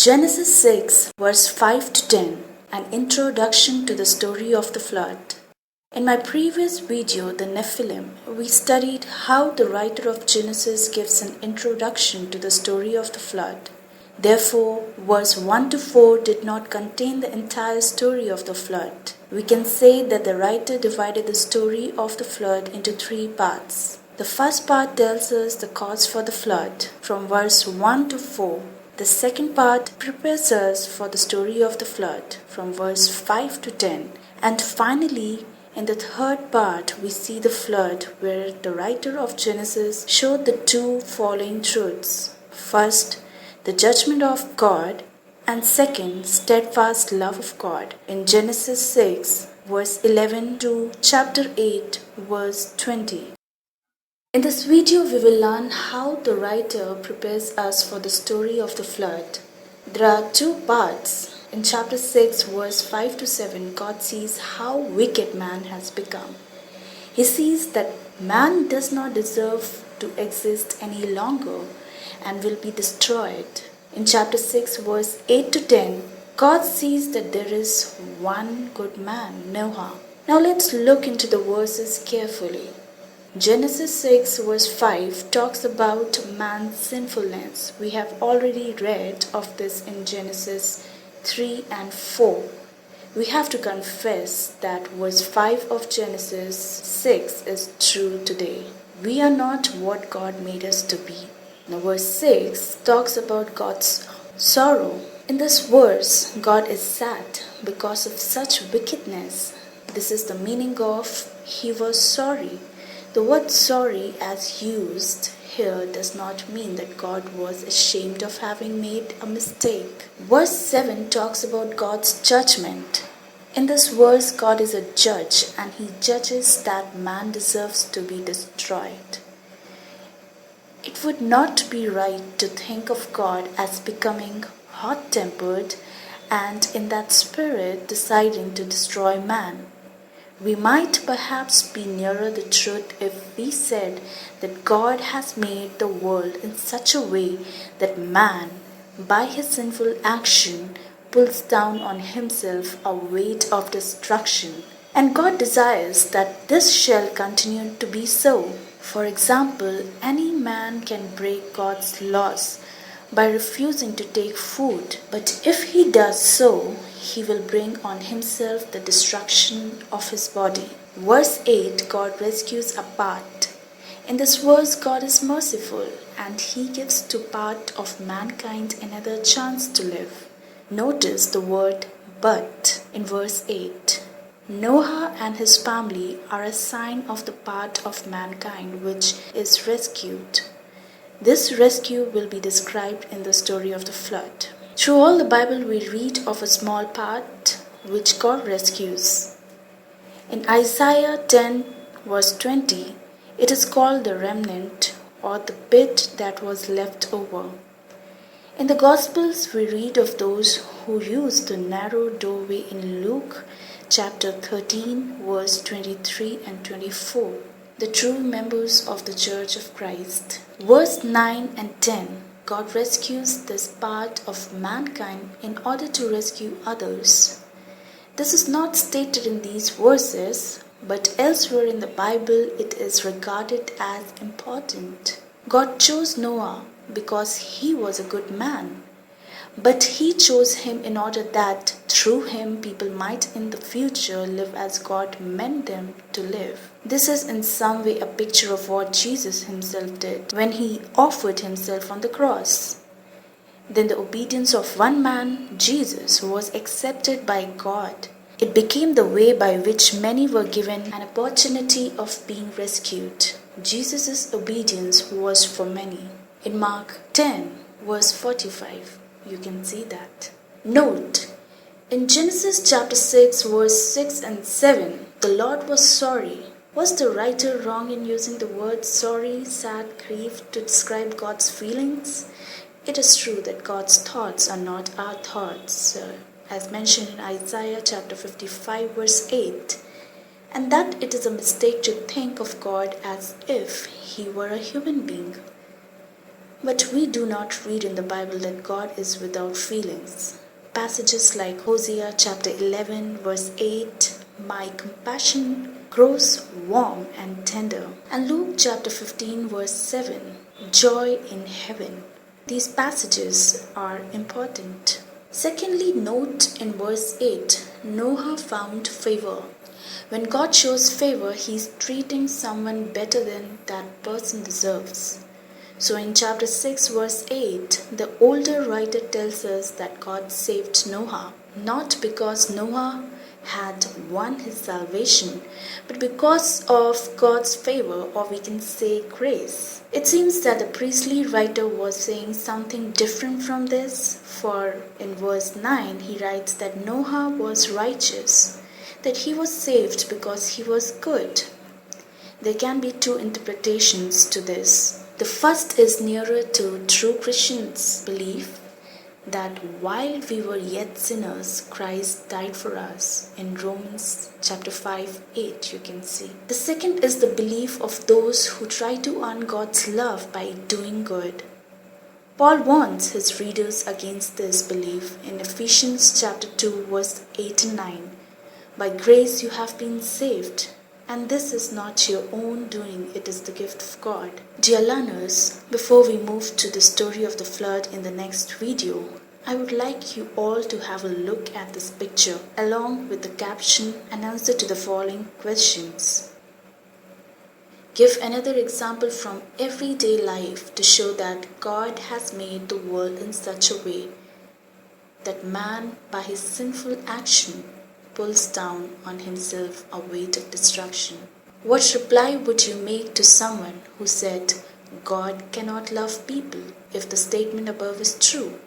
Genesis 6, verse 5 to 10, an introduction to the story of the flood. In my previous video, The Nephilim, we studied how the writer of Genesis gives an introduction to the story of the flood. Therefore, verse 1 to 4 did not contain the entire story of the flood. We can say that the writer divided the story of the flood into three parts. The first part tells us the cause for the flood, from verse 1 to 4. The second part prepares us for the story of the flood, from verse 5 to 10. And finally, in the third part, we see the flood, where the writer of Genesis showed the two following truths. First, the judgment of God, and second, steadfast love of God. In Genesis 6, verse 11 to chapter 8, verse 20. In this video, we will learn how the writer prepares us for the story of the flood. There are two parts. In chapter 6, verse 5 to 7, God sees how wicked man has become. He sees that man does not deserve to exist any longer and will be destroyed. In chapter 6, verse 8 to 10, God sees that there is one good man, Noah. Now let's look into the verses carefully. Genesis 6 verse 5 talks about man's sinfulness. We have already read of this in Genesis 3 and 4. We have to confess that verse 5 of Genesis 6 is true today. We are not what God made us to be. Now verse 6 talks about God's sorrow. In this verse, God is sad because of such wickedness. This is the meaning of he was sorry. The word sorry as used here does not mean that God was ashamed of having made a mistake. Verse 7 talks about God's judgment. In this verse, God is a judge and he judges that man deserves to be destroyed. It would not be right to think of God as becoming hot-tempered and in that spirit deciding to destroy man. We might perhaps be nearer the truth if we said that God has made the world in such a way that man, by his sinful action, pulls down on himself a weight of destruction. And God desires that this shall continue to be so. For example, any man can break God's laws by refusing to take food, but if he does so, he will bring on himself the destruction of his body. Verse 8, God rescues a part. In this verse, God is merciful and he gives to part of mankind another chance to live. Notice the word but in verse 8. Noah and his family are a sign of the part of mankind which is rescued. This rescue will be described in the story of the flood. Through all the Bible, we read of a small part which God rescues. In Isaiah 10 verse 20, it is called the remnant or the bit that was left over. In the Gospels, we read of those who used the narrow doorway in Luke chapter 13 verse 23 and 24. The true members of the Church of Christ. Verse 9 and 10, God rescues this part of mankind in order to rescue others. This is not stated in these verses, but elsewhere in the Bible it is regarded as important. God chose Noah because he was a good man. But he chose him in order that through him people might in the future live as God meant them to live. This is in some way a picture of what Jesus himself did when he offered himself on the cross. Then the obedience of one man, Jesus, was accepted by God. It became the way by which many were given an opportunity of being rescued. Jesus' obedience was for many. In Mark 10, verse 45, you can see that. Note, in Genesis chapter 6, verse 6 and 7, the Lord was sorry. Was the writer wrong in using the words sorry, sad, grieved to describe God's feelings? It is true that God's thoughts are not our thoughts, as mentioned in Isaiah chapter 55, verse 8, and that it is a mistake to think of God as if he were a human being. But we do not read in the Bible that God is without feelings. Passages like Hosea chapter 11 verse 8, "My compassion grows warm and tender," and Luke chapter 15 verse 7, "Joy in heaven." These passages are important. Secondly, note in verse 8, Noah found favor. When God shows favor, He is treating someone better than that person deserves. So in chapter 6 verse 8, the older writer tells us that God saved Noah, not because Noah had won his salvation, but because of God's favor, or we can say grace. It seems that the priestly writer was saying something different from this, for in verse 9 he writes that Noah was righteous, that he was saved because he was good. There can be two interpretations to this. The first is nearer to true Christians' belief that while we were yet sinners, Christ died for us. In Romans chapter 5:8 you can see. The second is the belief of those who try to earn God's love by doing good. Paul warns his readers against this belief in Ephesians chapter 2 verse 8 and 9. By grace you have been saved, and this is not your own doing, it is the gift of God. Dear learners, before we move to the story of the flood in the next video, I would like you all to have a look at this picture along with the caption and answer to the following questions. Give another example from everyday life to show that God has made the world in such a way that man, by his sinful action, pulls down on himself a weight of destruction. What reply would you make to someone who said God cannot love people if the statement above is true?